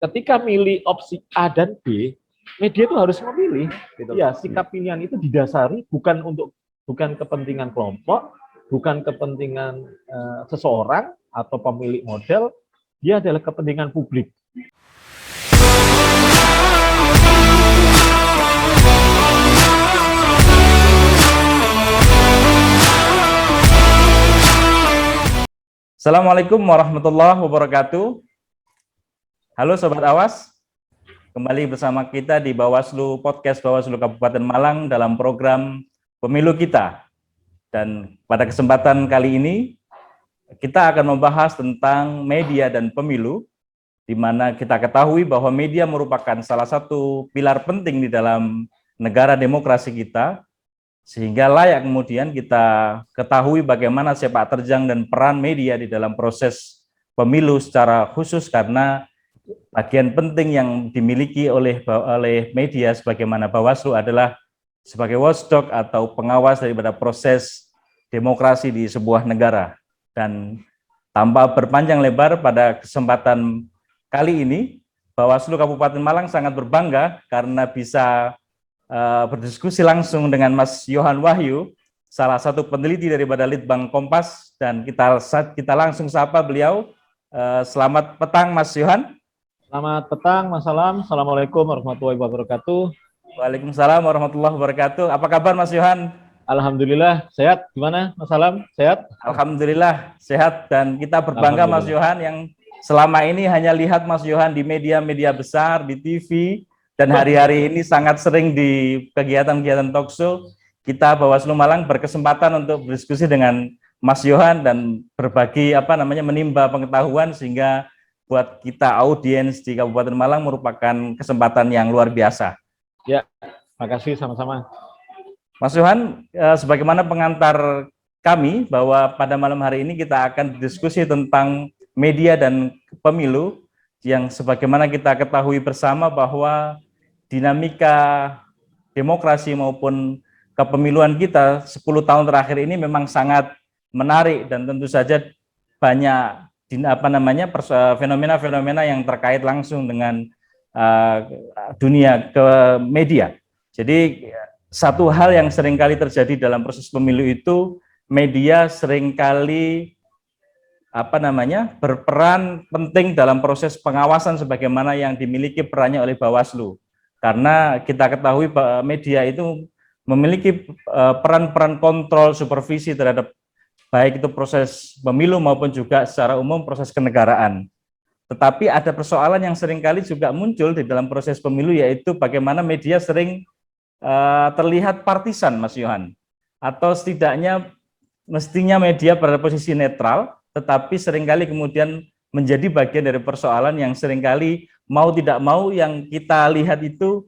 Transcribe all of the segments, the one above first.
ketika milih opsi A dan B, media itu harus memilih. Gitu. Ya, sikap pilihan itu didasari bukan kepentingan kelompok, bukan kepentingan seseorang atau pemilik model, dia adalah kepentingan publik. Assalamualaikum warahmatullahi wabarakatuh. Halo Sobat Awas, kembali bersama kita di Bawaslu Podcast Bawaslu Kabupaten Malang dalam program Pemilu Kita. Dan pada kesempatan kali ini, kita akan membahas tentang media dan pemilu, di mana kita ketahui bahwa media merupakan salah satu pilar penting di dalam negara demokrasi kita, sehingga layak kemudian kita ketahui bagaimana sepak terjang dan peran media di dalam proses pemilu secara khusus, karena bagian penting yang dimiliki oleh media sebagaimana Bawaslu adalah sebagai watchdog atau pengawas daripada proses demokrasi di sebuah negara. Dan tanpa berpanjang lebar, pada kesempatan kali ini Bawaslu Kabupaten Malang sangat berbangga karena bisa berdiskusi langsung dengan Mas Yohan Wahyu, salah satu peneliti daripada Litbang Kompas, dan kita langsung sapa beliau. Selamat petang Mas Yohan. Selamat petang Mas Salam. Assalamualaikum warahmatullahi wabarakatuh. Waalaikumsalam warahmatullahi wabarakatuh. Apa kabar Mas Yohan? Alhamdulillah sehat. Gimana Mas Salam? Sehat? Alhamdulillah sehat, dan kita berbangga Mas Yohan yang selama ini hanya lihat Mas Yohan di media-media besar, di TV, dan hari-hari ini sangat sering di kegiatan-kegiatan talkshow. Kita Bawaslu Malang berkesempatan untuk berdiskusi dengan Mas Yohan dan berbagi menimba pengetahuan, sehingga buat kita audiens di Kabupaten Malang merupakan kesempatan yang luar biasa. Ya, makasih sama-sama. Mas Yohan, sebagaimana pengantar kami bahwa pada malam hari ini kita akan berdiskusi tentang media dan pemilu, yang sebagaimana kita ketahui bersama bahwa dinamika demokrasi maupun kepemiluan kita 10 tahun terakhir ini memang sangat menarik, dan tentu saja banyak fenomena-fenomena yang terkait langsung dengan dunia ke media. Jadi satu hal yang seringkali terjadi dalam proses pemilu itu, media seringkali berperan penting dalam proses pengawasan sebagaimana yang dimiliki perannya oleh Bawaslu. Karena kita ketahui bahwa media itu memiliki peran-peran kontrol supervisi terhadap baik itu proses pemilu maupun juga secara umum proses kenegaraan. Tetapi ada persoalan yang seringkali juga muncul di dalam proses pemilu, yaitu bagaimana media sering terlihat partisan, Mas Yohan, atau setidaknya mestinya media pada posisi netral, tetapi seringkali kemudian menjadi bagian dari persoalan yang seringkali mau tidak mau yang kita lihat itu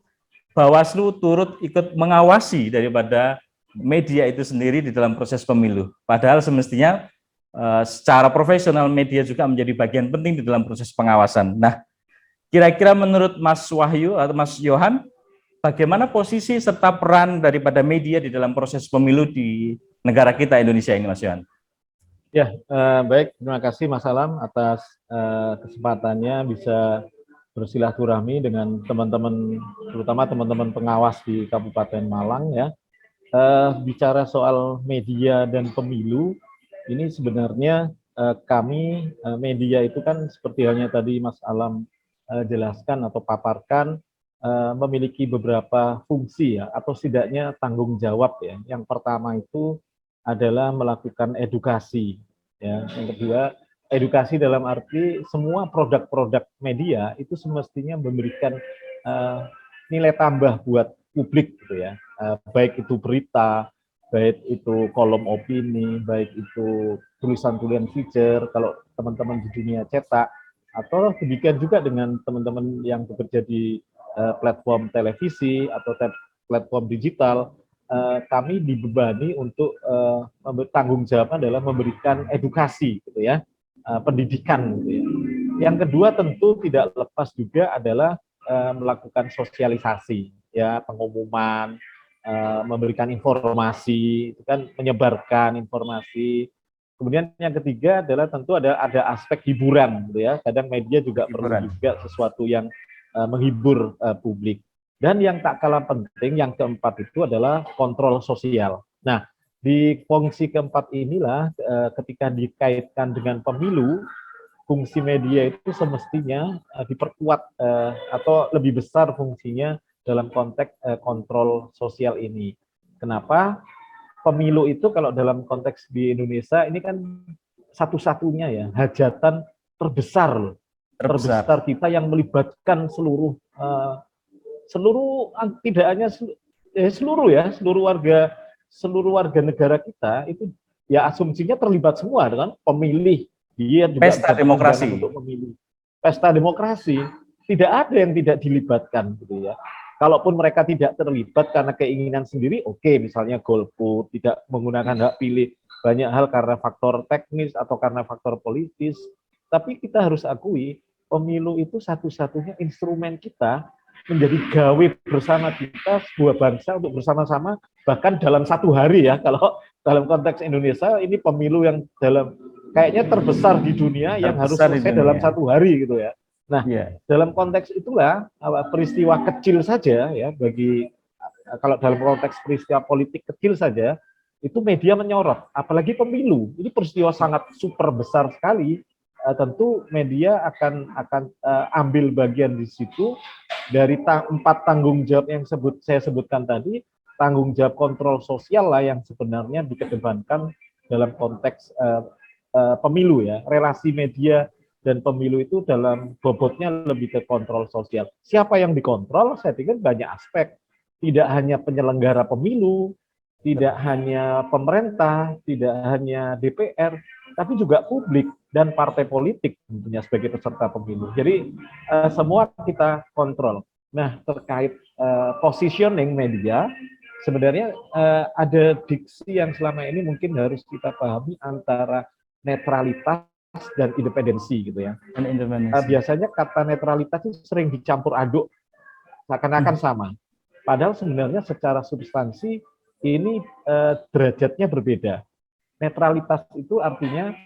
Bawaslu turut ikut mengawasi daripada media itu sendiri di dalam proses pemilu. Padahal semestinya secara profesional media juga menjadi bagian penting di dalam proses pengawasan. Nah, kira-kira menurut Mas Wahyu atau Mas Yohan, bagaimana posisi serta peran daripada media di dalam proses pemilu di negara kita Indonesia ini, Mas Yohan? Ya, baik. Terima kasih Mas Salam atas kesempatannya bisa bersilaturahmi dengan teman-teman, terutama teman-teman pengawas di Kabupaten Malang ya. Bicara soal media dan pemilu, ini sebenarnya kami media itu kan seperti halnya tadi Mas Alam jelaskan atau paparkan, memiliki beberapa fungsi ya, atau setidaknya tanggung jawab ya. Yang pertama itu adalah melakukan edukasi ya. Yang kedua, edukasi dalam arti semua produk-produk media itu semestinya memberikan nilai tambah buat publik gitu ya. Baik itu berita, baik itu kolom opini, baik itu tulisan-tulisan feature kalau teman-teman di dunia cetak, atau demikian juga dengan teman-teman yang bekerja di platform televisi atau platform digital. Kami dibebani untuk tanggung jawab adalah memberikan edukasi gitu ya, pendidikan gitu ya. Yang kedua tentu tidak lepas juga adalah melakukan sosialisasi ya, pengumuman, memberikan informasi, itu kan menyebarkan informasi, Kemudian yang ketiga adalah tentu ada aspek hiburan, gitu ya. Kadang media juga perlu juga sesuatu yang menghibur publik. Dan yang tak kalah penting, yang keempat itu adalah kontrol sosial. Nah, di fungsi keempat inilah ketika dikaitkan dengan pemilu, fungsi media itu semestinya diperkuat atau lebih besar fungsinya dalam konteks kontrol sosial ini. Kenapa? Pemilu itu kalau dalam konteks di Indonesia ini kan satu-satunya ya hajatan terbesar terbesar kita yang melibatkan seluruh tidak hanya seluruh warga negara kita itu ya asumsinya terlibat semua dengan pemilih. Dia juga pesta demokrasi untuk memilih. Pesta demokrasi tidak ada yang tidak dilibatkan gitu ya. Kalaupun mereka tidak terlibat karena keinginan sendiri, oke, misalnya golput, tidak menggunakan hak pilih, banyak hal karena faktor teknis atau karena faktor politis. Tapi kita harus akui, pemilu itu satu-satunya instrumen kita menjadi gawe bersama kita, sebuah bangsa untuk bersama-sama, bahkan dalam satu hari ya, kalau dalam konteks Indonesia, ini pemilu yang kayaknya terbesar di dunia yang harus selesai dalam satu hari gitu ya. Nah, dalam konteks itulah peristiwa kecil saja ya kalau dalam konteks peristiwa politik kecil saja itu media menyorot, apalagi pemilu. Ini peristiwa sangat super besar sekali. Tentu media akan ambil bagian di situ dari 4 tanggung jawab yang saya sebutkan tadi. Tanggung jawab kontrol sosial lah yang sebenarnya dikedepankan dalam konteks pemilu ya. Relasi media dan pemilu itu dalam bobotnya lebih ke kontrol sosial. Siapa yang dikontrol? Saya pikir banyak aspek. Tidak hanya penyelenggara pemilu, tidak hanya pemerintah, tidak hanya DPR, tapi juga publik dan partai politik tentunya sebagai peserta pemilu. Jadi semua kita kontrol. Nah, terkait positioning media, sebenarnya ada diksi yang selama ini mungkin harus kita pahami antara netralitas dan independensi gitu ya. Biasanya kata netralitas itu sering dicampur aduk, seakan-akan sama. Padahal sebenarnya secara substansi ini derajatnya berbeda. Netralitas itu artinya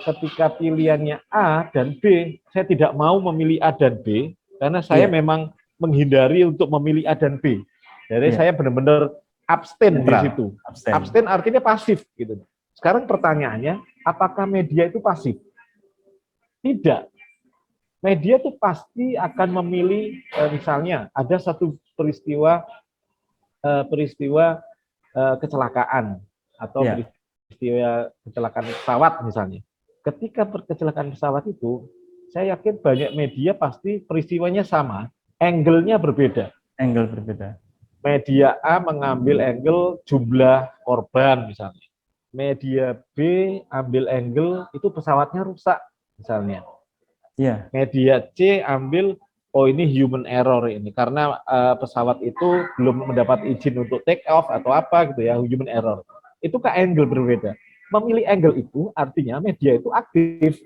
ketika pilihannya A dan B, saya tidak mau memilih A dan B karena saya memang menghindari untuk memilih A dan B. Jadi saya benar-benar abstain di situ. Abstain artinya pasif gitu. Sekarang pertanyaannya, apakah media itu pasif? Tidak. Media itu pasti akan memilih, misalnya ada satu peristiwa kecelakaan atau peristiwa kecelakaan pesawat misalnya. Ketika kecelakaan pesawat itu, saya yakin banyak media pasti peristiwanya sama, angle-nya berbeda. Media A mengambil angle jumlah korban misalnya. Media B ambil angle itu pesawatnya rusak misalnya. Media C ambil ini human error ini karena pesawat itu belum mendapat izin untuk take off atau apa gitu ya, human error. Itu ke angle berbeda. Memilih angle itu artinya media itu aktif.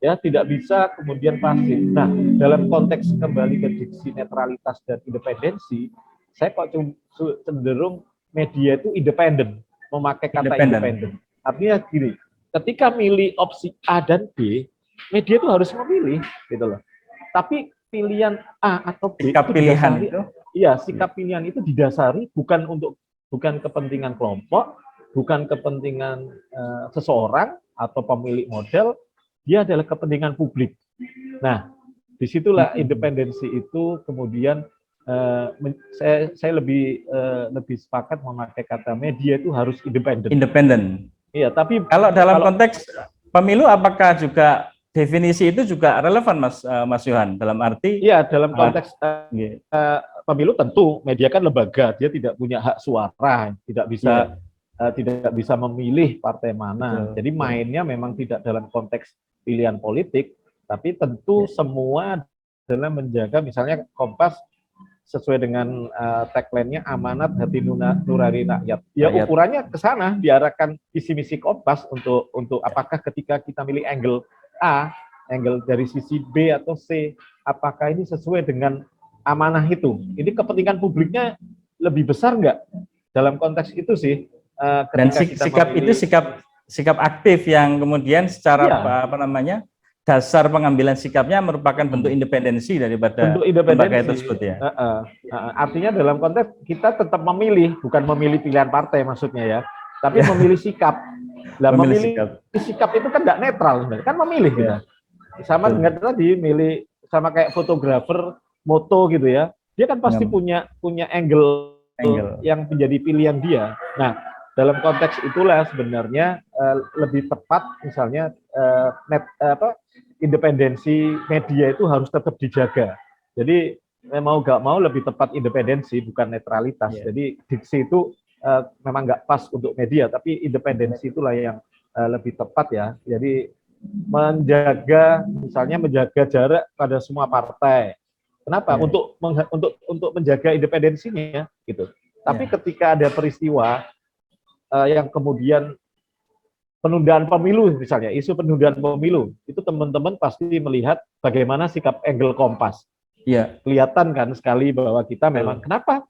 Ya, tidak bisa kemudian pasif. Nah, dalam konteks kembali ke diksi netralitas dan independensi, saya kok cenderung media itu independen. Memakai kata independen. Artinya gini, ketika milih opsi A dan B, media itu harus memilih, gitu loh. Tapi pilihan A atau B sikap pilihan itu, sikap pilihan itu didasari bukan kepentingan kelompok, bukan kepentingan seseorang atau pemilik model, dia adalah kepentingan publik. Nah, disitulah independensi itu kemudian saya lebih sepakat memakai kata media itu harus independen. Iya, tapi kalau dalam konteks pemilu apakah juga definisi itu juga relevan, Mas Yohan? Dalam arti dalam konteks pemilu tentu media kan lembaga, dia tidak punya hak suara, tidak bisa memilih partai mana. Jadi mainnya memang tidak dalam konteks pilihan politik, tapi tentu semua adalah menjaga, misalnya Kompas sesuai dengan tagline-nya amanat hati nurani rakyat. Ya ukurannya ke sana, diarahkan visi misi Kompas untuk apakah ketika kita milih angle A, angle dari sisi B atau C, apakah ini sesuai dengan amanah itu? Ini kepentingan publiknya lebih besar nggak? Dalam konteks itu sih, Dan ketika kita sikap memilih, itu sikap aktif yang kemudian secara iya, apa namanya, dasar pengambilan sikapnya merupakan bentuk independensi daripada bentuk lembaga independensi. tersebut ya. Artinya dalam konteks kita tetap memilih, bukan memilih pilihan partai maksudnya ya, tapi memilih sikap. Lah Memilih memilih sikap. sikap itu kan nggak netral sebenarnya, kan memilih kita. Sama Betul. dengan tadi milih, sama kayak fotografer moto gitu ya, dia kan pasti punya angle yang menjadi pilihan dia. Nah, dalam konteks itulah sebenarnya lebih tepat misalnya independensi media itu harus tetap dijaga. Jadi mau nggak mau lebih tepat independensi bukan netralitas. Jadi diksi itu memang nggak pas untuk media, tapi independensi itulah yang lebih tepat ya. Jadi menjaga, misalnya menjaga jarak pada semua partai. Kenapa? Untuk menjaga independensinya gitu. Tapi ketika ada peristiwa yang kemudian penundaan pemilu misalnya, isu penundaan pemilu, itu teman-teman pasti melihat bagaimana sikap angle Kompas. Iya. Kelihatan kan sekali bahwa kita memang kenapa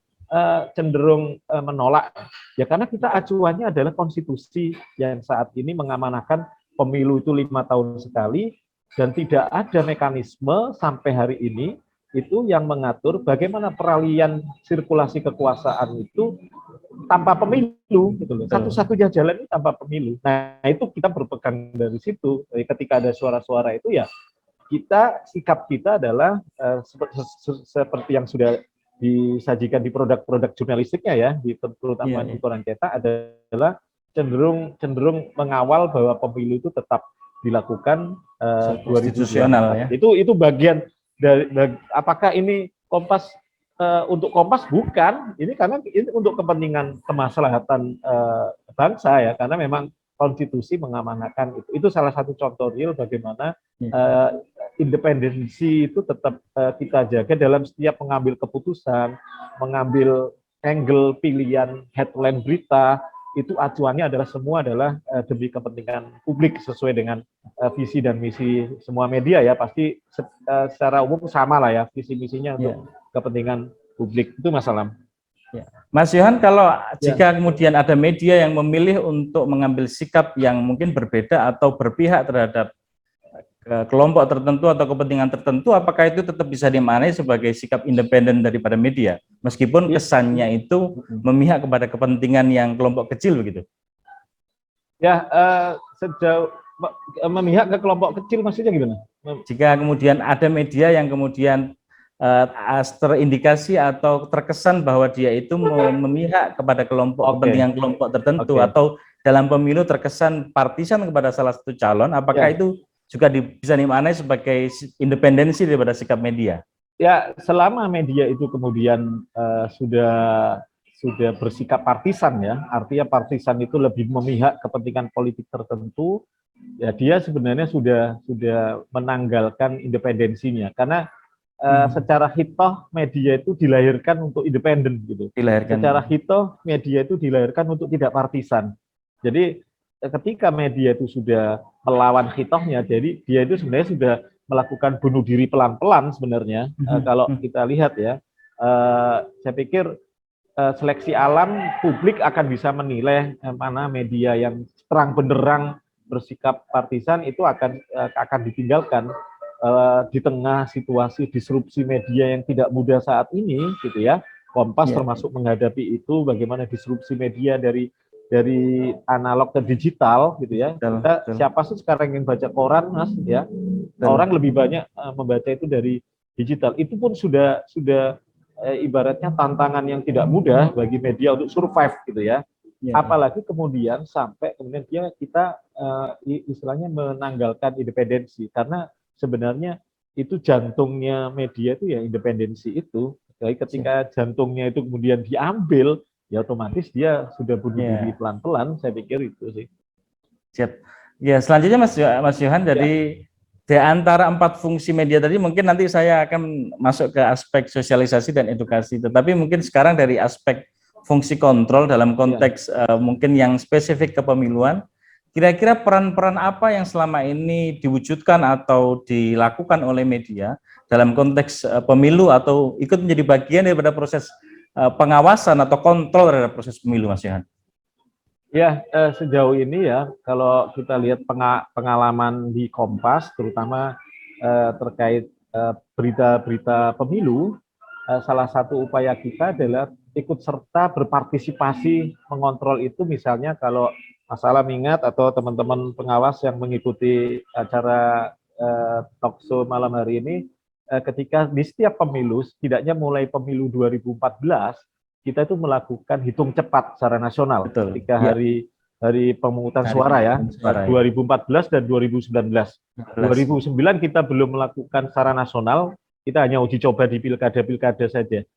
cenderung menolak, ya karena kita acuannya adalah konstitusi yang saat ini mengamanahkan pemilu itu 5 tahun sekali, dan tidak ada mekanisme sampai hari ini itu yang mengatur bagaimana peralihan sirkulasi kekuasaan itu tanpa pemilu gitu loh. Satu-satunya jalan itu tanpa pemilu. Nah, itu kita berpegang dari situ. Ketika ada suara-suara itu ya sikap kita adalah seperti yang sudah disajikan di produk-produk jurnalistiknya ya, terutama di koran cetak, adalah cenderung mengawal bahwa pemilu itu tetap dilakukan 2024. Ya. Itu bagian dari apakah ini Kompas untuk Kompas bukan, ini karena ini untuk kepentingan kemaslahatan bangsa ya, karena memang konstitusi mengamanahkan itu. Itu salah satu contoh real bagaimana independensi itu tetap kita jaga dalam setiap mengambil keputusan, mengambil angle pilihan headline berita, itu acuannya semua adalah demi kepentingan publik sesuai dengan visi dan misi semua media ya, pasti secara umum sama lah ya visi misinya untuk kepentingan publik. Itu masalah. Mas Yohan, kalau jika kemudian ada media yang memilih untuk mengambil sikap yang mungkin berbeda atau berpihak terhadap kelompok tertentu atau kepentingan tertentu, apakah itu tetap bisa dimaknai sebagai sikap independen daripada media, meskipun kesannya itu memihak kepada kepentingan yang kelompok kecil begitu? Ya, sejauh memihak ke kelompok kecil maksudnya gimana? Jika kemudian ada media yang kemudian terindikasi atau terkesan bahwa dia itu memihak kepada kelompok kepentingan kelompok tertentu, atau dalam pemilu terkesan partisan kepada salah satu calon, apakah itu juga bisa dimaknai sebagai independensi daripada sikap media? Ya, selama media itu kemudian sudah bersikap partisan ya, artinya partisan itu lebih memihak kepentingan politik tertentu, ya dia sebenarnya sudah menanggalkan independensinya, karena secara hitoh media itu dilahirkan untuk independen gitu. Secara hitoh media itu dilahirkan untuk tidak partisan. Jadi ketika media itu sudah melawan hitohnya, jadi dia itu sebenarnya sudah melakukan bunuh diri pelan-pelan sebenarnya. Kalau kita lihat ya, saya pikir seleksi alam publik akan bisa menilai mana media yang terang benderang bersikap partisan itu akan ditinggalkan di tengah situasi disrupsi media yang tidak mudah saat ini gitu ya. Kompas termasuk menghadapi itu, bagaimana disrupsi media dari analog ke digital gitu ya. Siapa sih sekarang yang baca koran, Mas ya? Orang lebih banyak membaca itu dari digital. Itu pun sudah ibaratnya tantangan yang tidak mudah bagi media untuk survive gitu ya. Apalagi kemudian sampai kemudian kita istilahnya menanggalkan independensi, karena sebenarnya itu jantungnya media itu ya independensi itu. Jadi ketika jantungnya itu kemudian diambil, ya otomatis dia sudah bunuh diri pelan-pelan, saya pikir itu sih. Siap. Ya, selanjutnya Mas Yohan, dari di antara 4 fungsi media tadi, mungkin nanti saya akan masuk ke aspek sosialisasi dan edukasi, tetapi mungkin sekarang dari aspek fungsi kontrol dalam konteks mungkin yang spesifik kepemiluan, kira-kira peran-peran apa yang selama ini diwujudkan atau dilakukan oleh media dalam konteks pemilu atau ikut menjadi bagian daripada proses pengawasan atau kontrol terhadap proses pemilu, Mas Yohan? Ya, sejauh ini ya, kalau kita lihat pengalaman di Kompas, terutama terkait berita-berita pemilu, salah satu upaya kita adalah ikut serta berpartisipasi mengontrol itu. Misalnya kalau masalah ingat atau teman-teman pengawas yang mengikuti acara talkshow malam hari ini, ketika di setiap pemilu, setidaknya mulai pemilu 2014, kita itu melakukan hitung cepat secara nasional Betul. ketika Ya, hari pemungutan hari suara ya, pemungutan suara ya. 2014 dan 2019. 15. 2009 kita belum melakukan secara nasional, kita hanya uji coba di pilkada-pilkada saja. Ya.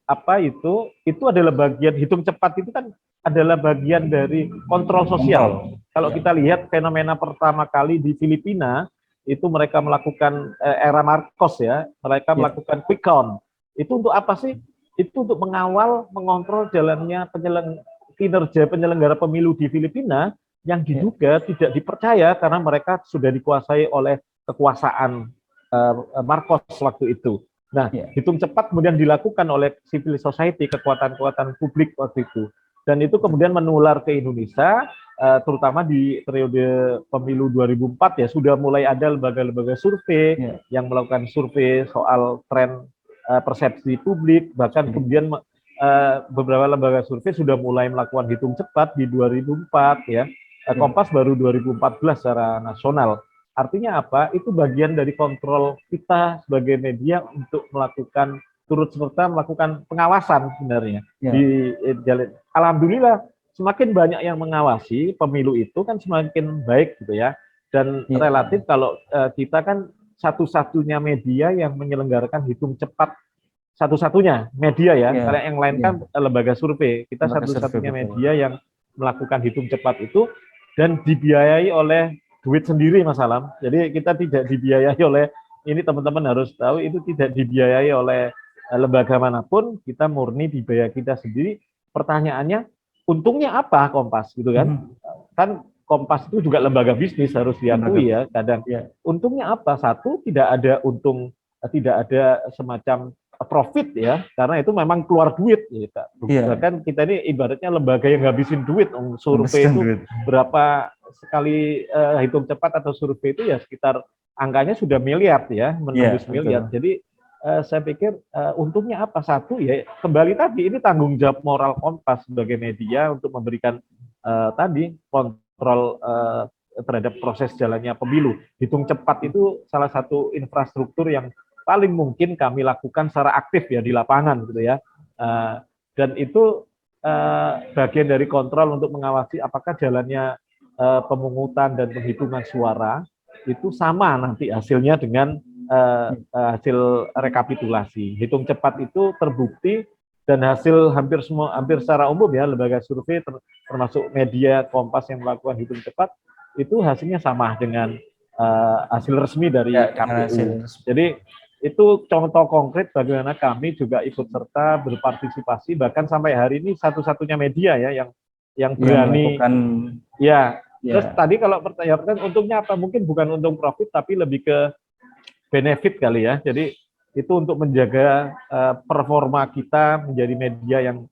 Apa itu? Itu adalah bagian hitung cepat, itu kan adalah bagian dari kontrol sosial. Kalau kita lihat fenomena pertama kali di Filipina, itu mereka melakukan era Marcos ya, mereka melakukan quick count. Itu untuk apa sih? Itu untuk mengawal, mengontrol jalannya kinerja penyelenggara pemilu di Filipina yang diduga tidak dipercaya karena mereka sudah dikuasai oleh kekuasaan Marcos waktu itu. Nah, hitung cepat kemudian dilakukan oleh civil society, kekuatan-kekuatan publik waktu itu. Dan itu kemudian menular ke Indonesia, terutama di periode pemilu 2004 ya, sudah mulai ada lembaga-lembaga survei yang melakukan survei soal tren persepsi publik, bahkan kemudian beberapa lembaga survei sudah mulai melakukan hitung cepat di 2004 ya. Kompas baru 2014 secara nasional. Artinya apa? Itu bagian dari kontrol kita sebagai media untuk melakukan turut serta melakukan pengawasan sebenarnya. Alhamdulillah semakin banyak yang mengawasi pemilu itu kan semakin baik gitu ya. Dan relatif kalau kita kan satu-satunya media yang menyelenggarakan hitung cepat, satu-satunya media ya. Karena yang lain kan lembaga survei. Kita satu-satunya media yang melakukan hitung cepat itu dan dibiayai oleh duit sendiri Mas Alam. Jadi kita tidak dibiayai oleh, ini teman-teman harus tahu, itu tidak dibiayai oleh lembaga manapun, kita murni dibayar kita sendiri. Pertanyaannya, untungnya apa Kompas gitu kan? Kan Kompas itu juga lembaga bisnis harus diakui ya, kadang. Untungnya apa? Satu, tidak ada untung, tidak ada semacam profit ya, karena itu memang keluar duit ya. Bahkan kita ini ibaratnya lembaga yang ngabisin duit, survei itu berapa sekali hitung cepat atau survei itu ya sekitar angkanya sudah miliar ya, menembus miliar. Jadi saya pikir untungnya apa? Satu ya, kembali tadi ini tanggung jawab moral Kompas sebagai media untuk memberikan tadi kontrol terhadap proses jalannya pemilu. Hitung cepat itu salah satu infrastruktur yang paling mungkin kami lakukan secara aktif ya di lapangan gitu ya. Dan itu bagian dari kontrol untuk mengawasi apakah jalannya pemungutan dan penghitungan suara itu sama nanti hasilnya dengan hasil rekapitulasi. Hitung cepat itu terbukti dan hasil hampir secara umum ya, lembaga survei termasuk media Kompas yang melakukan hitung cepat itu hasilnya sama dengan hasil resmi dari KPU. Jadi itu contoh konkret bagaimana kami juga ikut serta berpartisipasi, bahkan sampai hari ini satu-satunya media ya yang berani Terus tadi kalau pertanyaan untungnya apa? Mungkin bukan untung profit, tapi lebih ke benefit kali ya. Jadi itu untuk menjaga performa kita menjadi media yang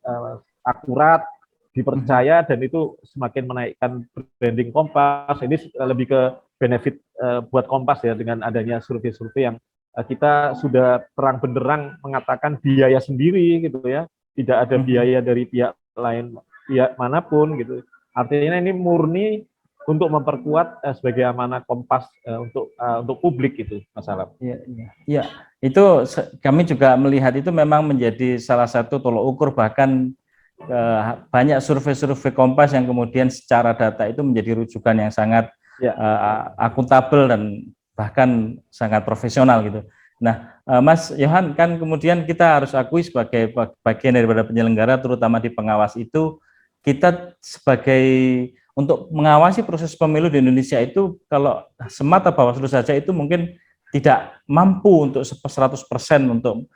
akurat, dipercaya, dan itu semakin menaikkan branding Kompas. Ini lebih ke benefit buat Kompas ya, dengan adanya survei-survei yang kita sudah terang benderang mengatakan biaya sendiri gitu ya. Tidak ada biaya dari pihak lain, pihak manapun gitu. Artinya ini murni untuk memperkuat sebagai amanah Kompas untuk publik itu, Mas Alam. Iya, itu kami juga melihat itu memang menjadi salah satu tolok ukur, bahkan banyak survei-survei Kompas yang kemudian secara data itu menjadi rujukan yang sangat akuntabel dan bahkan sangat profesional gitu. Nah, Mas Yohan, kan kemudian kita harus akui sebagai bagian daripada penyelenggara, terutama di pengawas itu, kita sebagai untuk mengawasi proses pemilu di Indonesia itu, kalau semata Bawaslu saja itu mungkin tidak mampu untuk 100% untuk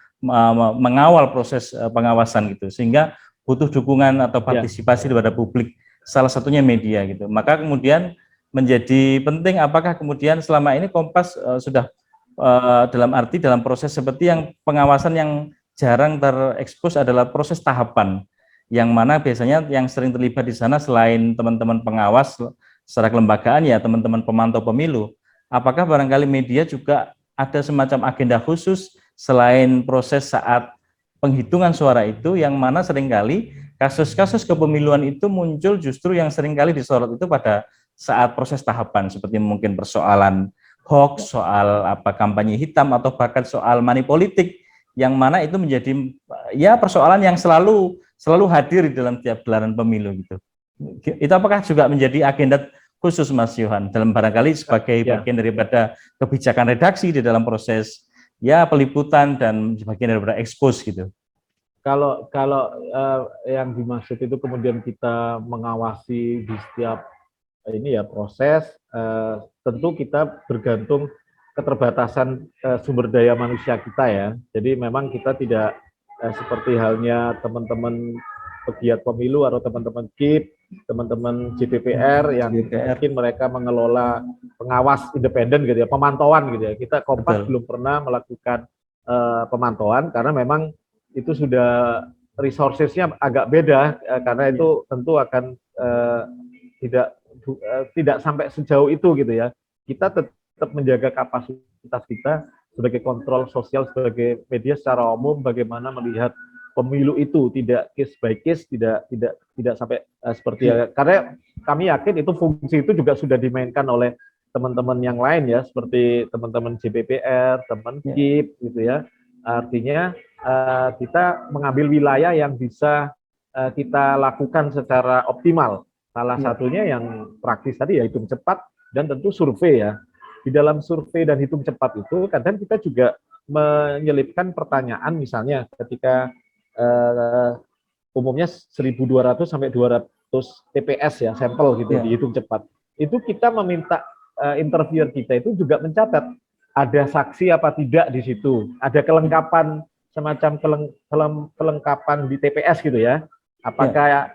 mengawal proses pengawasan gitu, sehingga butuh dukungan atau partisipasi daripada publik, salah satunya media gitu. Maka kemudian menjadi penting apakah kemudian selama ini Kompas sudah dalam proses seperti yang pengawasan yang jarang terekspos adalah proses tahapan, yang mana biasanya yang sering terlibat di sana selain teman-teman pengawas secara kelembagaan ya teman-teman pemantau pemilu. Apakah barangkali media juga ada semacam agenda khusus selain proses saat penghitungan suara itu, yang mana seringkali kasus-kasus kepemiluan itu muncul justru yang seringkali disorot itu pada saat proses tahapan, seperti mungkin persoalan hoax, soal kampanye hitam, atau bahkan soal money politik, yang mana itu menjadi ya persoalan yang selalu hadir di dalam tiap gelaran pemilu gitu. Itu apakah juga menjadi agenda khusus Mas Yohan dalam barangkali sebagai bagian daripada kebijakan redaksi di dalam proses ya peliputan dan bagian daripada expose gitu? Kalau yang dimaksud itu kemudian kita mengawasi di setiap ini ya proses, tentu kita bergantung keterbatasan sumber daya manusia kita ya. Jadi memang kita tidak seperti halnya teman-teman pegiat pemilu atau teman-teman KIP, teman-teman JPPR yang mungkin mereka mengelola pengawas independen gitu ya, pemantauan gitu ya. Kita Kompas belum pernah melakukan pemantauan karena memang itu sudah resources-nya agak beda karena itu tentu akan tidak sampai sejauh itu gitu ya. Kita tetap menjaga kapasitas kita sebagai kontrol sosial, sebagai media secara umum, bagaimana melihat pemilu itu tidak case by case, tidak sampai seperti ya. Karena kami yakin itu fungsi itu juga sudah dimainkan oleh teman-teman yang lain ya, seperti teman-teman JPPR, teman KIP gitu ya. Artinya kita mengambil wilayah yang bisa kita lakukan secara optimal. Salah satunya yang praktis tadi ya hitung cepat dan tentu survei ya. Di dalam survei dan hitung cepat itu kadang kita juga menyelipkan pertanyaan misalnya ketika umumnya 1.200 sampai 200 TPS ya sampel gitu dihitung cepat. Itu kita meminta interviewer kita itu juga mencatat ada saksi apa tidak di situ, ada kelengkapan semacam kelengkapan di TPS gitu ya. Apakah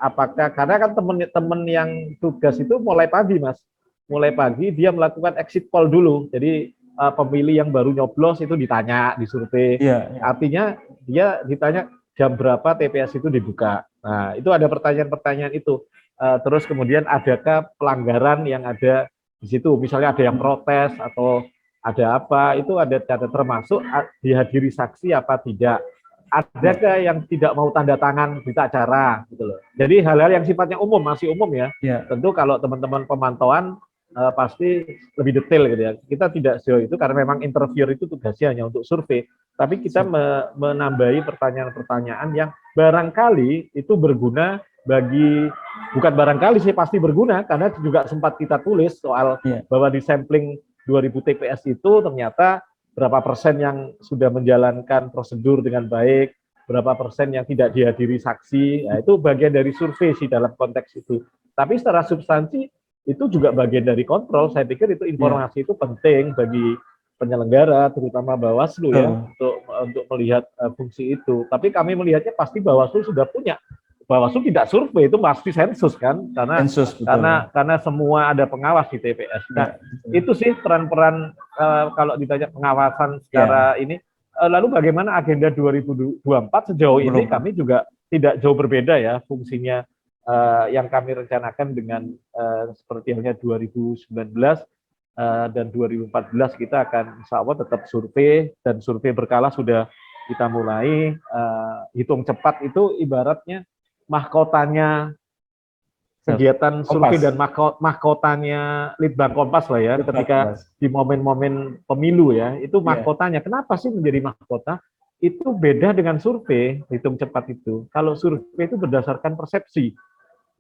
karena kan teman-teman yang tugas itu mulai pagi Mas. Mulai pagi dia melakukan exit poll dulu. Jadi pemilih yang baru nyoblos itu ditanya, disurvei. Artinya dia ditanya jam berapa TPS itu dibuka. Nah, itu ada pertanyaan-pertanyaan itu. Terus kemudian adakah pelanggaran yang ada di situ? Misalnya ada yang protes atau ada apa, itu ada catat termasuk dihadiri saksi apa tidak. Adakah yang tidak mau tanda tangan berita acara gitu loh. Jadi hal-hal yang sifatnya umum, masih umum ya. Tentu kalau teman-teman pemantauan pasti lebih detail gitu ya. Kita tidak sejauh itu karena memang interviewer itu tugasnya hanya untuk survei. Tapi kita menambahi pertanyaan-pertanyaan yang barangkali itu berguna bagi, bukan barangkali sih pasti berguna, karena juga sempat kita tulis soal bahwa di sampling 2000 TPS itu ternyata berapa persen yang sudah menjalankan prosedur dengan baik, berapa persen yang tidak dihadiri saksi. Nah, itu bagian dari survei sih dalam konteks itu. Tapi secara substansi itu juga bagian dari kontrol. Saya pikir itu informasi itu penting bagi penyelenggara, terutama Bawaslu ya, untuk melihat fungsi itu. Tapi kami melihatnya pasti Bawaslu sudah punya. Bawaslu tidak survei, itu pasti sensus kan, karena semua ada pengawas di TPS. Nah, itu sih peran-peran kalau ditanya pengawasan secara ini. Lalu bagaimana agenda 2024 sejauh ini kami juga tidak jauh berbeda ya fungsinya yang kami rencanakan dengan seperti halnya 2019 dan 2014 kita akan insya Allah tetap survei, dan survei berkala sudah kita mulai. Hitung cepat itu ibaratnya mahkotanya kegiatan survei dan mahkotanya Litbang Kompas lah ya, ketika di momen-momen pemilu ya, itu mahkotanya. Kenapa sih menjadi mahkota? Itu beda dengan survei hitung cepat itu. Kalau survei itu berdasarkan persepsi.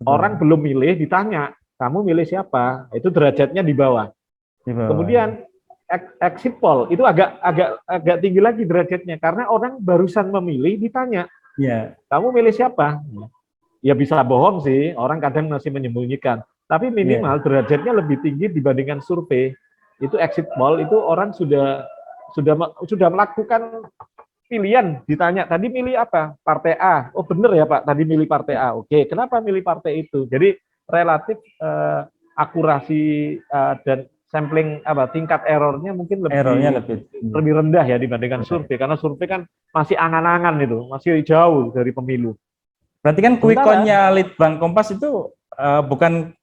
Orang belum milih ditanya, kamu milih siapa? Itu derajatnya di bawah. Kemudian exit poll itu agak tinggi lagi derajatnya, karena orang barusan memilih ditanya, kamu milih siapa? Ya bisa bohong sih, orang kadang masih menyembunyikan. Tapi minimal derajatnya lebih tinggi dibandingkan survei. Itu exit poll, itu orang sudah melakukan pilihan, ditanya tadi milih apa? Partai A. Oh benar ya Pak, tadi milih partai A. Oke, kenapa milih partai itu? Jadi relatif akurasi dan sampling tingkat errornya mungkin lebih rendah ya dibandingkan survei, karena survei kan masih angan-angan itu, masih jauh dari pemilu. Berarti kan quick Sementara- count-nya Litbang Kompas itu bukan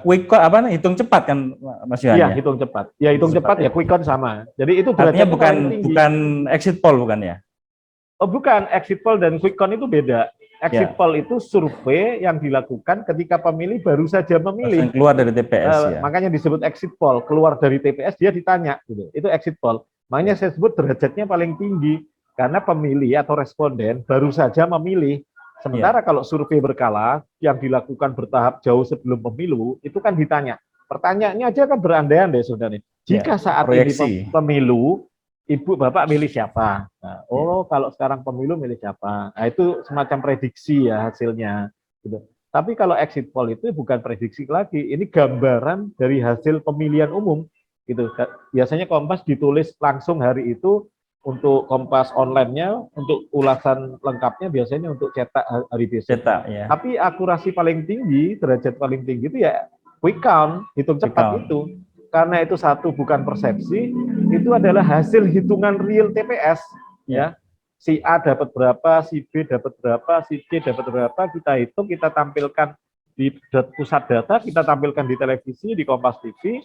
quick count hitung cepat kan Mas Yohan Iya, ya? hitung cepat. Ya hitung Cepat cepat ya, quick count sama. Jadi itu Artinya derajatnya bukan paling tinggi. bukan exit poll bukan ya? Oh bukan, exit poll dan quick count itu beda. Exit Ya. poll itu survei yang dilakukan ketika pemilih baru saja memilih. Langsung keluar dari TPS ya. Makanya disebut exit poll. Keluar dari TPS dia ditanya, gitu. Itu exit poll. Makanya saya sebut derajatnya paling tinggi karena pemilih atau responden baru saja memilih. Sementara kalau survei berkala yang dilakukan bertahap jauh sebelum pemilu itu kan ditanya. Pertanyaannya aja kan berandai-andai sebenarnya. Jika saat proyeksi. ini pemilu, ibu bapak milih siapa? Nah, kalau sekarang pemilu milih siapa? Nah, itu semacam prediksi ya hasilnya. Gitu. Tapi kalau exit poll itu bukan prediksi lagi, ini gambaran dari hasil pemilihan umum. Gitu. Biasanya Kompas ditulis langsung hari itu, untuk Kompas online-nya, untuk ulasan lengkapnya biasanya untuk cetak hari besok. Cetak ya. Tapi akurasi paling tinggi, derajat paling tinggi itu ya quick count, hitung cepat itu. Karena itu satu bukan persepsi, itu adalah hasil hitungan real TPS. Ya. Si A dapat berapa, si B dapat berapa, si C dapat berapa, kita hitung, kita tampilkan di pusat data, kita tampilkan di televisi, di Kompas TV,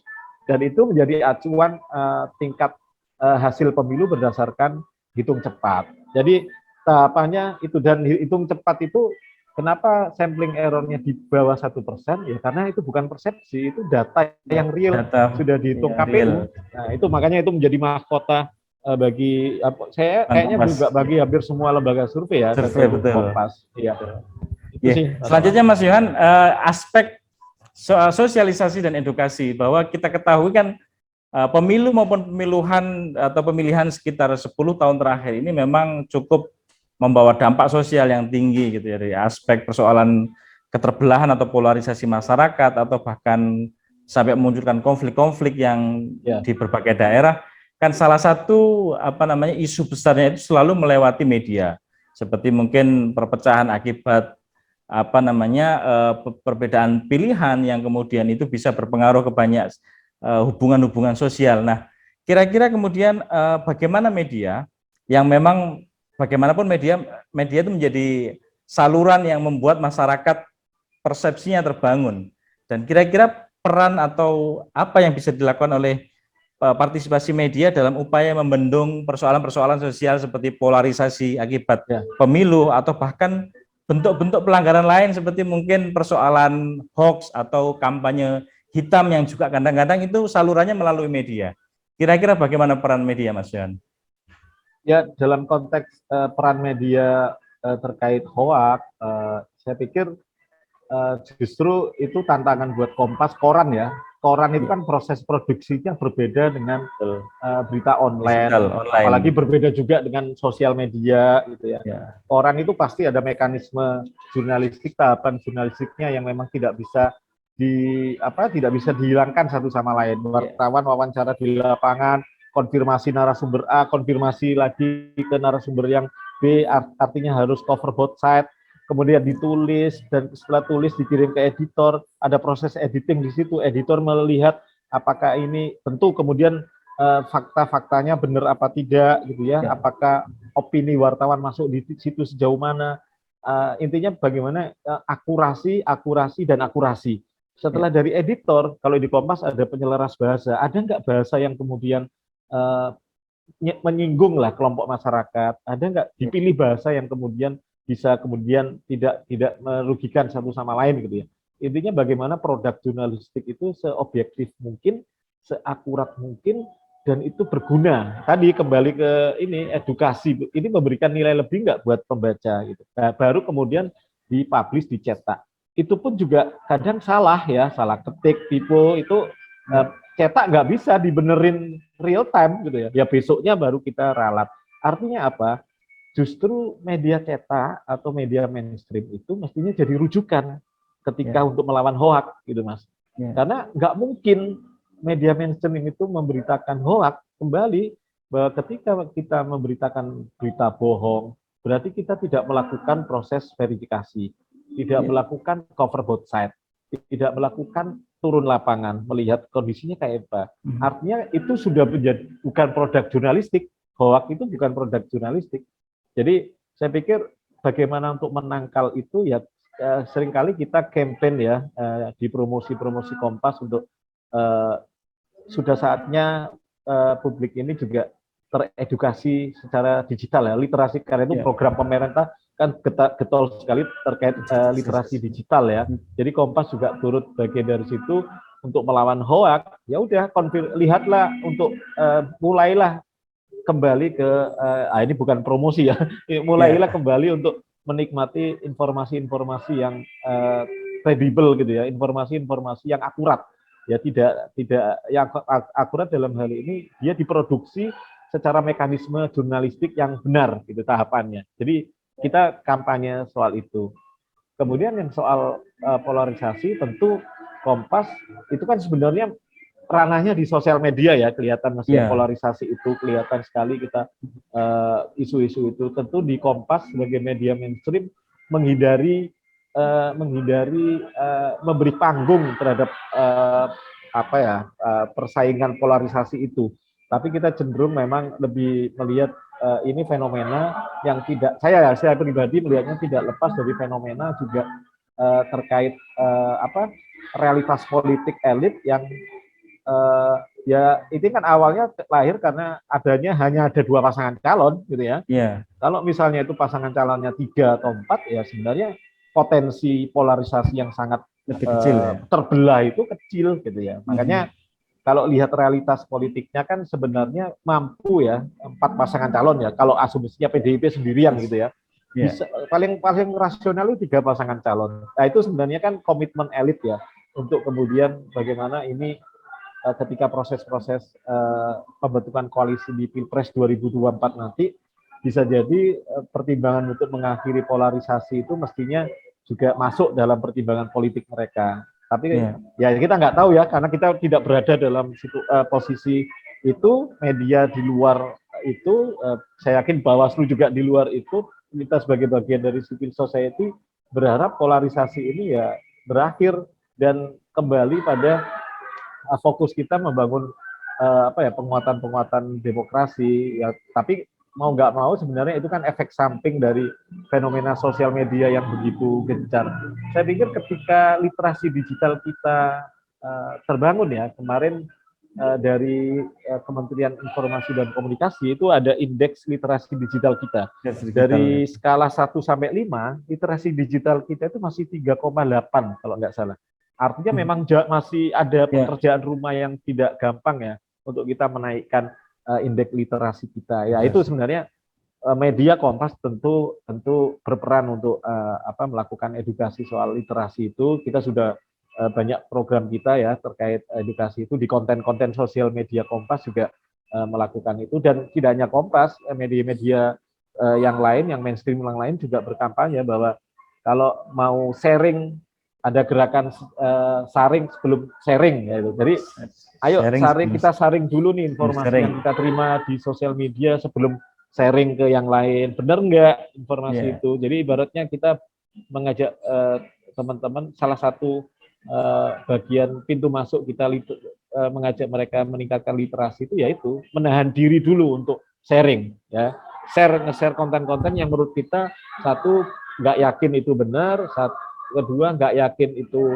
dan itu menjadi acuan tingkat hasil pemilu berdasarkan hitung cepat. Jadi tahapannya itu, dan hitung cepat itu kenapa sampling errornya di bawah 1%? Ya karena itu bukan persepsi, itu data yang real, sudah dihitung KPU. Real. Nah itu makanya itu menjadi mahkota bagi saya kayaknya juga bagi hampir semua lembaga survei ya. Survei betul. Kompas. Iya. Selanjutnya Mas Yohan, aspek sosialisasi dan edukasi, bahwa kita ketahui kan pemilu maupun pemiluhan atau pemilihan sekitar 10 tahun terakhir ini memang cukup membawa dampak sosial yang tinggi gitu ya, dari aspek persoalan keterbelahan atau polarisasi masyarakat, atau bahkan sampai memunculkan konflik-konflik yang di berbagai daerah. Kan salah satu isu besarnya itu selalu melewati media, seperti mungkin perpecahan akibat perbedaan pilihan yang kemudian itu bisa berpengaruh ke banyak hubungan-hubungan sosial. Nah, kira-kira kemudian bagaimana media yang memang bagaimanapun media itu menjadi saluran yang membuat masyarakat persepsinya terbangun, dan kira-kira peran atau apa yang bisa dilakukan oleh partisipasi media dalam upaya membendung persoalan-persoalan sosial seperti polarisasi akibat pemilu, atau bahkan bentuk-bentuk pelanggaran lain seperti mungkin persoalan hoax atau kampanye hitam yang juga kadang-kadang itu salurannya melalui media. Kira-kira bagaimana peran media, Mas Yohan? Ya, dalam konteks peran media terkait hoax, saya pikir justru itu tantangan buat Kompas, koran ya. Koran itu kan proses produksinya berbeda dengan berita online, apalagi berbeda juga dengan sosial media gitu ya. Koran itu pasti ada mekanisme jurnalistik, tahapan jurnalistiknya yang memang tidak bisa tidak bisa dihilangkan satu sama lain. Wartawan wawancara di lapangan, konfirmasi narasumber A, konfirmasi lagi ke narasumber yang B, artinya harus cover both side. Kemudian ditulis, dan setelah tulis dikirim ke editor, ada proses editing di situ, editor melihat apakah ini, tentu kemudian fakta-faktanya benar apa tidak gitu ya, apakah opini wartawan masuk di situ sejauh mana, intinya bagaimana akurasi dan akurasi. Setelah dari editor, kalau di Kompas ada penyelaras bahasa, ada nggak bahasa yang kemudian menyinggung lah kelompok masyarakat, ada nggak dipilih bahasa yang kemudian bisa kemudian tidak merugikan satu sama lain gitu ya. Intinya bagaimana produk jurnalistik itu seobjektif mungkin, seakurat mungkin, dan itu berguna. Tadi kembali ke ini, edukasi, ini memberikan nilai lebih nggak buat pembaca gitu. Nah, baru kemudian dipublish, dicetak. Itu pun juga kadang salah ya, salah ketik, tipe itu cetak nggak bisa dibenerin real time gitu ya. Ya besoknya baru kita ralat. Artinya apa? Justru media cetak atau media mainstream itu mestinya jadi rujukan ketika untuk melawan hoax gitu Mas. Karena nggak mungkin media mainstream itu memberitakan hoax. Kembali bahwa ketika kita memberitakan berita bohong, berarti kita tidak melakukan proses verifikasi, tidak melakukan cover both side, tidak melakukan turun lapangan, melihat kondisinya kayak apa. Artinya itu sudah menjadi bukan produk jurnalistik. Hoax itu bukan produk jurnalistik. Jadi saya pikir bagaimana untuk menangkal itu ya, seringkali kita campaign ya, di promosi-promosi Kompas untuk sudah saatnya publik ini juga teredukasi secara digital ya, literasi, karena itu program pemerintah kan getol sekali terkait literasi digital ya. Jadi Kompas juga turut bagian dari situ untuk melawan hoak. Ya udah, lihatlah untuk mulailah kembali ke ini bukan promosi ya, mulailah kembali untuk menikmati informasi-informasi yang kredibel gitu ya, informasi-informasi yang akurat ya, tidak yang akurat dalam hal ini dia diproduksi secara mekanisme jurnalistik yang benar gitu tahapannya. Jadi kita kampanye soal itu. Kemudian yang soal polarisasi, tentu Kompas itu kan sebenarnya ranahnya di sosial media ya, kelihatan masih polarisasi itu kelihatan sekali kita isu-isu itu. Tentu di Kompas sebagai media mainstream menghindari memberi panggung terhadap persaingan polarisasi itu. Tapi kita cenderung memang lebih melihat ini fenomena yang tidak, saya pribadi melihatnya tidak lepas dari fenomena juga terkait realitas politik elit yang ya itu kan awalnya lahir karena hanya ada 2 pasangan calon gitu ya. Kalau misalnya itu pasangan calonnya 3 atau 4 ya sebenarnya potensi polarisasi yang sangat kecil, terbelah itu kecil gitu ya. Makanya kalau lihat realitas politiknya kan sebenarnya mampu ya 4 pasangan calon ya, kalau asumsinya PDIP sendirian gitu ya. Bisa, paling rasional itu 3 pasangan calon. Nah itu sebenarnya kan komitmen elit ya untuk kemudian bagaimana ini ketika proses-proses pembentukan koalisi di Pilpres 2024 nanti bisa jadi pertimbangan untuk mengakhiri polarisasi itu mestinya juga masuk dalam pertimbangan politik mereka. Tapi ya kita nggak tahu ya, karena kita tidak berada dalam posisi itu, media di luar itu, saya yakin Bawaslu juga di luar itu, kita sebagai bagian dari civil society berharap polarisasi ini ya berakhir dan kembali pada fokus kita membangun penguatan demokrasi ya. Tapi mau nggak mau sebenarnya itu kan efek samping dari fenomena sosial media yang begitu gencar. Saya pikir ketika literasi digital kita terbangun ya, kemarin dari Kementerian Informasi dan Komunikasi itu ada indeks literasi digital kita. Dari skala 1 sampai 5, literasi digital kita itu masih 3,8 kalau nggak salah. Artinya memang masih ada pekerjaan rumah yang tidak gampang ya untuk kita menaikkan indeks literasi kita. Ya itu sebenarnya media Kompas tentu berperan untuk melakukan edukasi soal literasi itu. Kita sudah banyak program kita ya terkait edukasi itu di konten-konten sosial media Kompas juga melakukan itu, dan tidak hanya Kompas, media-media yang lain, yang mainstream yang lain juga berkampanye bahwa kalau mau sharing, ada gerakan saring sebelum sharing ya itu. Jadi ayo kita saring dulu nih informasi yang kita terima di sosial media sebelum sharing ke yang lain. Benar nggak informasi itu? Jadi ibaratnya kita mengajak teman-teman, salah satu bagian pintu masuk kita mengajak mereka meningkatkan literasi itu yaitu menahan diri dulu untuk sharing ya. Nge-share konten-konten yang menurut kita, satu, nggak yakin itu benar, kedua nggak yakin itu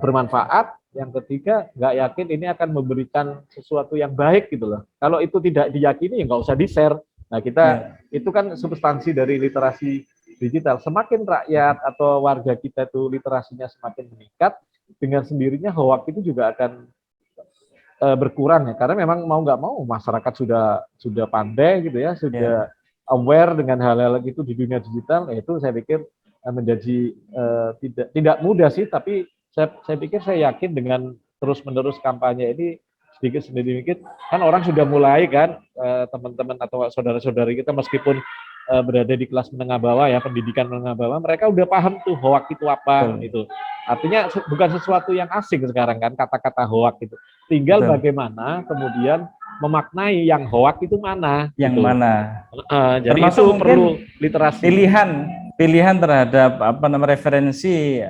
bermanfaat, yang ketiga nggak yakin ini akan memberikan sesuatu yang baik gitu loh. Kalau itu tidak diyakini ya nggak usah di-share. Nah kita itu kan substansi dari literasi digital. Semakin rakyat atau warga kita itu literasinya semakin meningkat, dengan sendirinya hoak itu juga akan berkurang ya, karena memang mau nggak mau masyarakat sudah pandai gitu ya, sudah aware dengan hal-hal itu di dunia digital. Itu saya pikir menjadi tidak mudah sih, tapi saya pikir, saya yakin dengan terus-menerus kampanye ini sedikit sedikit kan orang sudah mulai kan, teman-teman atau saudara-saudari kita meskipun berada di kelas menengah bawah ya, pendidikan menengah bawah, mereka udah paham tuh hoak itu apa gitu. Artinya bukan sesuatu yang asing sekarang kan kata-kata hoak itu. Tinggal bagaimana kemudian memaknai yang hoak itu mana. Yang gitu. mana. Jadi itu perlu literasi. Pilihan terhadap referensi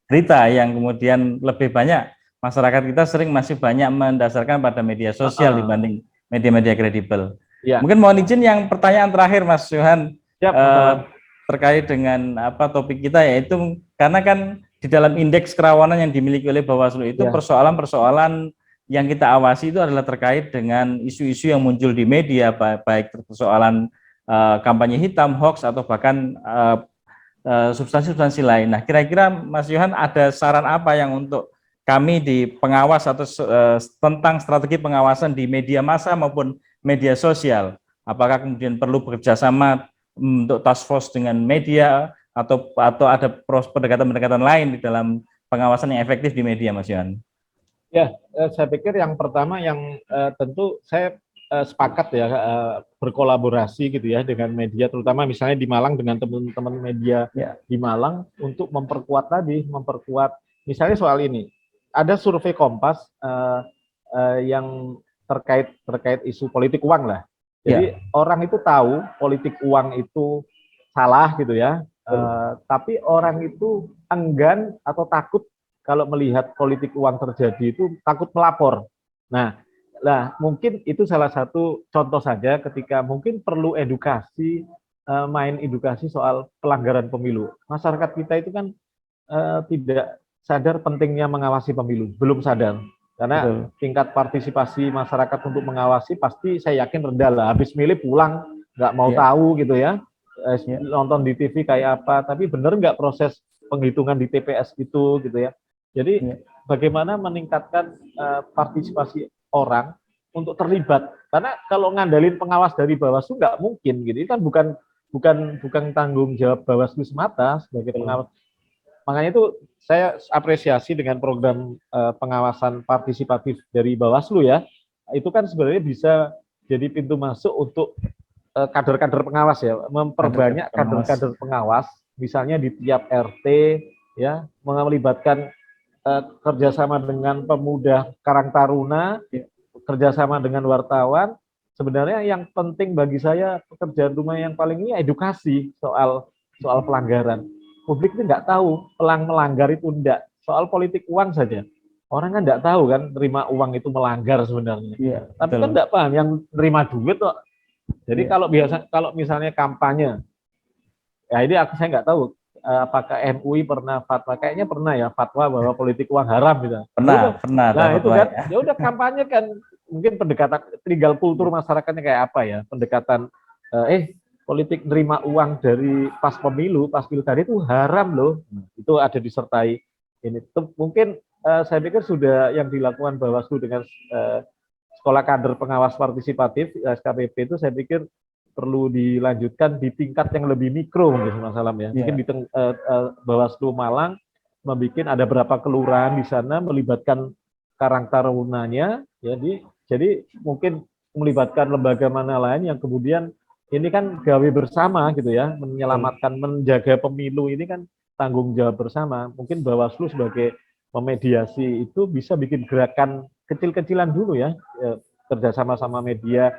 berita yang kemudian lebih banyak. Masyarakat kita masih banyak mendasarkan pada media sosial dibanding media-media kredibel. Mungkin mohon izin yang pertanyaan terakhir Mas Johan. terkait dengan apa topik kita, yaitu karena kan di dalam indeks kerawanan yang dimiliki oleh Bawaslu itu Ya. persoalan-persoalan yang kita awasi itu adalah terkait dengan isu-isu yang muncul di media, baik persoalan kampanye hitam, hoax, atau bahkan substansi-substansi lain. Nah, kira-kira Mas Yohan ada saran apa yang untuk kami di pengawas atau tentang strategi pengawasan di media massa maupun media sosial? Apakah kemudian perlu bekerjasama untuk task force dengan media atau ada pendekatan-pendekatan lain di dalam pengawasan yang efektif di media, Mas Yohan? Ya, saya pikir yang pertama yang tentu saya sepakat ya berkolaborasi gitu ya dengan media, terutama misalnya di Malang dengan teman-teman media di Malang untuk memperkuat misalnya soal ini. Ada survei Kompas yang terkait isu politik uang lah. Jadi orang itu tahu politik uang itu salah gitu ya, tapi orang itu enggan atau takut kalau melihat politik uang terjadi itu takut melapor. Nah, mungkin itu salah satu contoh saja ketika mungkin perlu edukasi, main edukasi soal pelanggaran pemilu. Masyarakat kita itu kan tidak sadar pentingnya mengawasi pemilu, belum sadar. Karena tingkat partisipasi masyarakat untuk mengawasi pasti saya yakin rendah lah. Habis milih pulang, nggak mau tahu gitu ya. Nonton di TV kayak apa, tapi benar nggak proses penghitungan di TPS itu gitu ya. Jadi bagaimana meningkatkan partisipasi orang untuk terlibat? Karena kalau ngandalin pengawas dari Bawaslu nggak mungkin gitu. Itu kan bukan tanggung jawab Bawaslu semata sebagai pengawas. Makanya itu saya apresiasi dengan program pengawasan partisipatif dari Bawaslu ya. Itu kan sebenarnya bisa jadi pintu masuk untuk kader-kader pengawas ya, memperbanyak kader-kader pengawas, misalnya di tiap RT ya, melibatkan kerjasama dengan pemuda Karang Taruna, kerjasama dengan wartawan. Sebenarnya yang penting bagi saya pekerjaan rumah yang paling ini edukasi soal pelanggaran. Publik itu nggak tahu melanggar itu enggak. Soal politik uang saja. Orang kan nggak tahu kan terima uang itu melanggar sebenarnya. Tapi kan nggak paham yang terima duit kok. Jadi kalau misalnya kampanye, ya ini saya nggak tahu apakah MUI pernah fatwa, kayaknya pernah ya fatwa bahwa politik uang haram gitu. Pernah. Nah itu kan, ya udah kampanye kan, mungkin pendekatan tinggal kultur masyarakatnya kayak apa ya, pendekatan politik nerima uang dari pas pilkada itu haram loh, itu ada disertai ini. Mungkin saya pikir sudah yang dilakukan Bawaslu dengan Sekolah Kader Pengawas Partisipatif SKPP itu saya pikir perlu dilanjutkan di tingkat yang lebih mikro mungkin Mas Alam ya. Mungkin di Bawaslu Malang membuat ada berapa kelurahan di sana melibatkan Karang Tarunanya, jadi mungkin melibatkan lembaga mana lain yang kemudian ini kan gawe bersama gitu ya, menyelamatkan, menjaga pemilu ini kan tanggung jawab bersama. Mungkin Bawaslu sebagai memediasi itu bisa bikin gerakan kecil-kecilan dulu ya, kerjasama sama media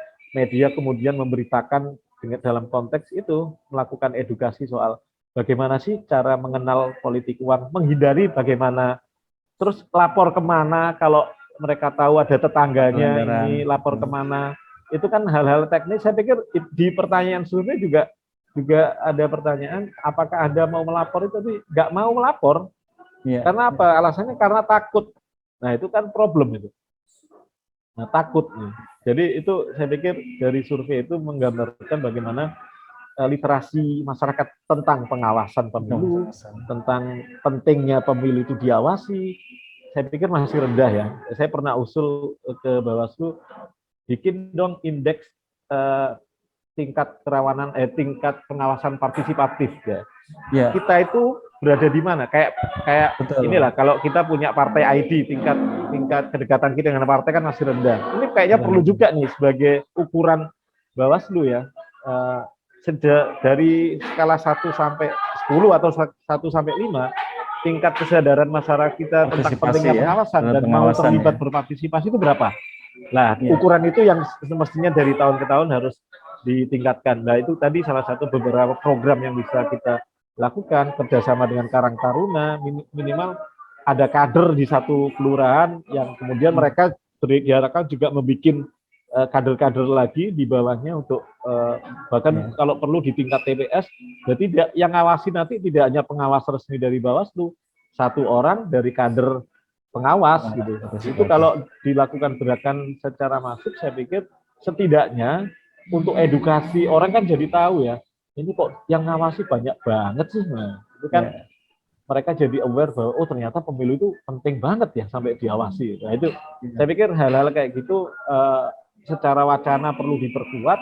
kemudian memberitakan dalam konteks itu melakukan edukasi soal bagaimana sih cara mengenal politik uang, menghindari bagaimana, terus lapor kemana kalau mereka tahu ada tetangganya ini, lapor kemana. Itu kan hal-hal teknis. Saya pikir di pertanyaan sebelumnya juga ada pertanyaan, apakah Anda mau melapor itu, tapi nggak mau melapor. Karena apa? Alasannya karena takut. Nah itu kan problem itu. Nah takut nih. Jadi itu saya pikir dari survei itu menggambarkan bagaimana literasi masyarakat tentang pengawasan pemilu, tentang pentingnya pemilu itu diawasi. Saya pikir masih rendah ya. Saya pernah usul ke Bawaslu, bikin dong indeks tingkat kerawanan, tingkat pengawasan partisipatif ya. Kita itu berada di mana? Kayak inilah, kalau kita punya partai ID, tingkat kedekatan kita dengan partai kan masih rendah. Ini kayaknya perlu juga nih sebagai ukuran Bawaslu ya. Dari skala 1 sampai 10 atau 1 sampai 5, tingkat kesadaran masyarakat kita tentang pentingnya pengawasan dan mau terlibat berpartisipasi itu berapa? Nah, ukuran itu yang semestinya dari tahun ke tahun harus ditingkatkan. Nah, itu tadi salah satu beberapa program yang bisa kita lakukan, kerjasama dengan Karang Taruna, minimal ada kader di satu kelurahan yang kemudian mereka diharapkan juga membuat kader-kader lagi di bawahnya untuk bahkan kalau perlu di tingkat TPS, berarti yang ngawasi nanti tidak hanya pengawas resmi dari Bawaslu, satu orang dari kader pengawas gitu. Itu kalau dilakukan gerakan secara masif, saya pikir setidaknya untuk edukasi orang kan jadi tahu ya, ini kok yang ngawasi banyak banget sih. Nah, itu kan mereka jadi aware bahwa oh ternyata pemilu itu penting banget ya sampai diawasi. Nah itu saya pikir hal-hal kayak gitu secara wacana perlu diperkuat,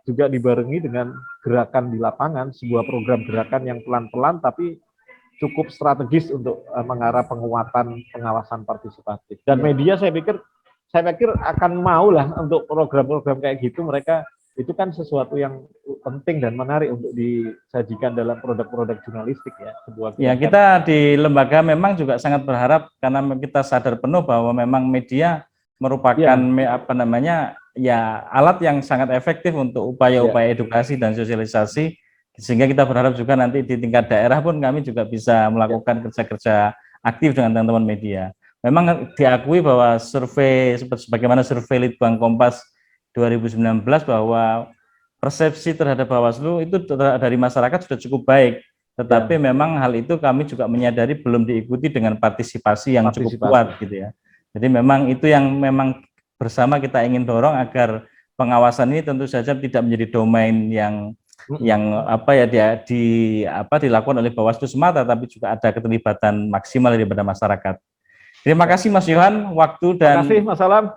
juga dibarengi dengan gerakan di lapangan, sebuah program gerakan yang pelan-pelan tapi cukup strategis untuk mengarah penguatan pengawasan partisipatif. Dan media saya pikir akan mau lah untuk program-program kayak gitu. Mereka itu kan sesuatu yang penting dan menarik untuk disajikan dalam produk-produk jurnalistik ya. Ya, kita di lembaga memang juga sangat berharap karena kita sadar penuh bahwa memang media merupakan apa namanya ya alat yang sangat efektif untuk upaya-upaya edukasi dan sosialisasi, sehingga kita berharap juga nanti di tingkat daerah pun kami juga bisa melakukan kerja-kerja aktif dengan teman-teman media. Memang diakui bahwa survei sebagaimana survei Litbang Kompas 2019 bahwa persepsi terhadap Bawaslu itu dari masyarakat sudah cukup baik, tetapi memang hal itu kami juga menyadari belum diikuti dengan partisipasi yang cukup kuat gitu ya. Jadi memang itu yang memang bersama kita ingin dorong agar pengawasan ini tentu saja tidak menjadi domain yang apa ya dilakukan oleh Bawaslu semata, tapi juga ada keterlibatan maksimal daripada masyarakat. Terima kasih Mas Yohan, waktu dan Mas Alam.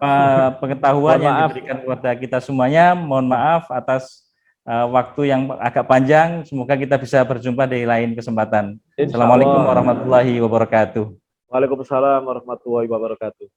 pengetahuan yang diberikan kepada kita semuanya. Mohon maaf atas waktu yang agak panjang. Semoga kita bisa berjumpa di lain kesempatan. Assalamualaikum warahmatullahi wabarakatuh. Waalaikumsalam warahmatullahi wabarakatuh.